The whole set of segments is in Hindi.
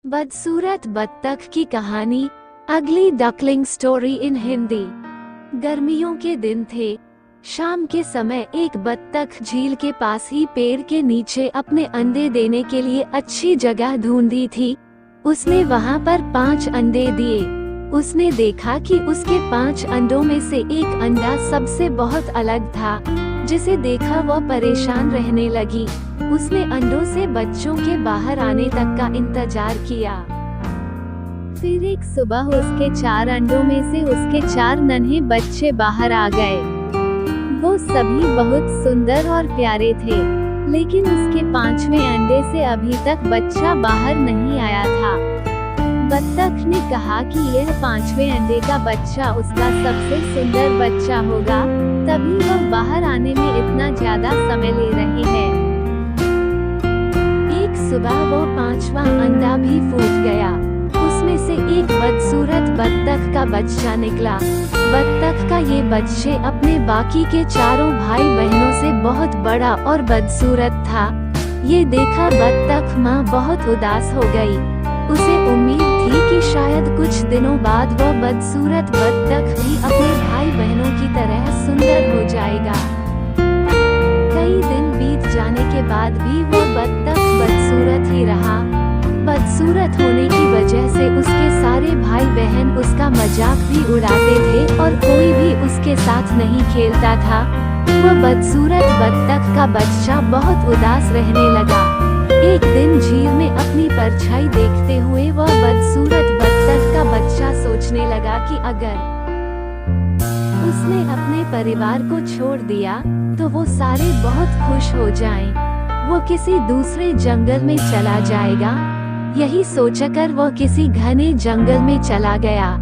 बदसूरत बत्तख की कहानी। अगली डकलिंग स्टोरी इन हिंदी। गर्मियों के दिन थे। शाम के समय एक बत्तख झील के पास ही पेड़ के नीचे अपने अंडे देने के लिए अच्छी जगह ढूंढी थी। उसने वहां पर 5 अंडे दिए। उसने देखा कि उसके 5 अंडों में से एक अंडा सबसे बहुत अलग था, जिसे देखा वह परेशान रहने लगी। उसने अंडों से बच्चों के बाहर आने तक का इंतजार किया। फिर एक सुबह उसके 4 अंडों में से उसके 4 नन्हे बच्चे बाहर आ गए। वो सभी बहुत सुंदर और प्यारे थे, लेकिन उसके 5वें अंडे से अभी तक बच्चा बाहर नहीं आया था। बत्तख ने कहा कि यह 5वें अंडे का बच्चा उसका सबसे सुंदर बच्चा होगा, तभी वह बाहर आने में इतना ज्यादा समय ले रही है। एक सुबह वो 5वां अंडा भी फूट गया। उसमें से एक बदसूरत बत्तख का बच्चा निकला। बत्तख का ये बच्चे अपने बाकी के चारों भाई बहनों से बहुत बड़ा और बदसूरत था। ये देखा बत्तख माँ बहुत उदास हो गई। उसे उम्मीद थी कि शायद कुछ दिनों बाद वह बदसूरत बत्तख भी अपने भाई बहनों की तरह सुंदर हो जाएगा। कई दिन बीत जाने के बाद भी वह बत्तख बदसूरत ही रहा। बदसूरत होने की वजह से उसके सारे भाई बहन उसका मजाक भी उड़ाते थे और कोई भी उसके साथ नहीं खेलता था। वह बदसूरत बत्तख का बच्चा बहुत उदास रहने लगा। एक दिन झील में अपनी परछाई देखते हुए वह बदसूरत बत्तख का बच्चा सोचने लगा कि अगर उसने अपने परिवार को छोड़ दिया तो वो सारे बहुत खुश हो जाएं। वो किसी दूसरे जंगल में चला जाएगा। यही सोचकर वह किसी घने जंगल में चला गया।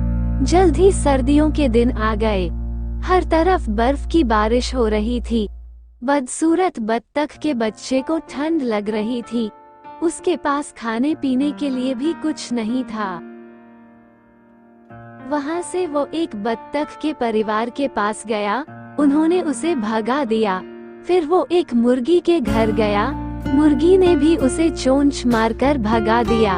जल्द ही सर्दियों के दिन आ गए। हर तरफ बर्फ की बारिश हो रही थी। बदसूरत बत्तख के बच्चे को ठंड लग रही थी। उसके पास खाने पीने के लिए भी कुछ नहीं था। वहां से वो एक बत्तख के परिवार के पास गया। उन्होंने उसे भगा दिया। फिर वो एक मुर्गी के घर गया। मुर्गी ने भी उसे चोंच मारकर भगा दिया।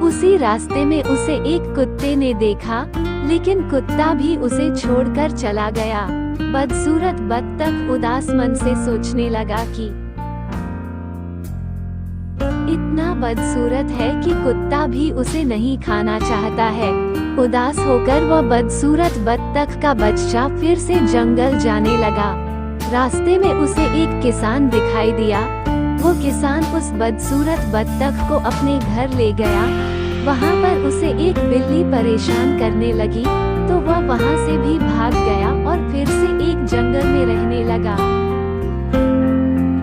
उसी रास्ते में उसे एक कुत्ते ने देखा, लेकिन कुत्ता भी उसे छोड़कर चला गया। बदसूरत बत्तख उदास मन से सोचने लगा कि इतना बदसूरत है कि कुत्ता भी उसे नहीं खाना चाहता है। उदास होकर वह बदसूरत बत्तख का बच्चा फिर से जंगल जाने लगा। रास्ते में उसे एक किसान दिखाई दिया। वो किसान उस बदसूरत बत्तख को अपने घर ले गया। वहाँ पर उसे एक बिल्ली परेशान करने लगी, तो वह वहाँ से भी भाग गया और फिर से एक जंगल में रहने लगा।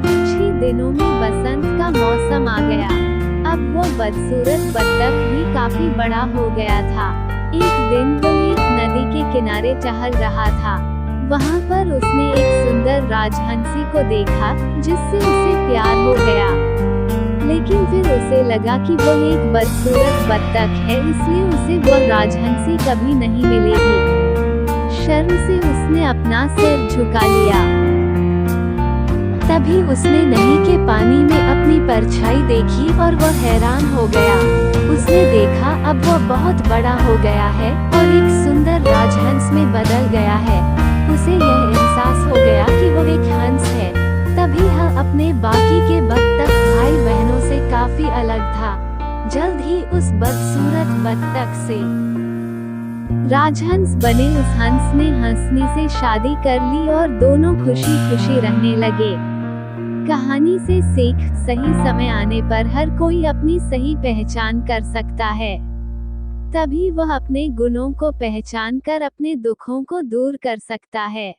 कुछ ही दिनों में बसंत का मौसम आ गया। अब वो बदसूरत बत्तख भी काफी बड़ा हो गया था। एक दिन वो एक नदी के किनारे टहल रहा था। वहाँ पर उसने एक सुंदर राजहंसी को देखा, जिससे उसे प्यार हो गया। लेकिन फिर उसे लगा कि वो एक बदसूरत बत्तख है, इसलिए उसे वो राजहंसी कभी नहीं मिलेगी। शर्म से उसने अपना सिर झुका लिया। तभी उसने नदी के पानी में अपनी परछाई देखी और वह हैरान हो गया। उसने देखा अब वह बहुत बड़ा हो गया है और एक सुंदर राजहंस में बदल गया है। उसे यह एहसास हो गया कि वो एक हंस है। तभी वह अपने बाकी के बत्तख भाई बहनों से काफी अलग था। जल्द ही उस बदसूरत बत्तख से राजहंस बने उस हंस ने हंसनी से शादी कर ली और दोनों खुशी खुशी रहने लगे। कहानी से सीख, सही समय आने पर हर कोई अपनी सही पहचान कर सकता है। तभी वह अपने गुणों को पहचान कर अपने दुखों को दूर कर सकता है।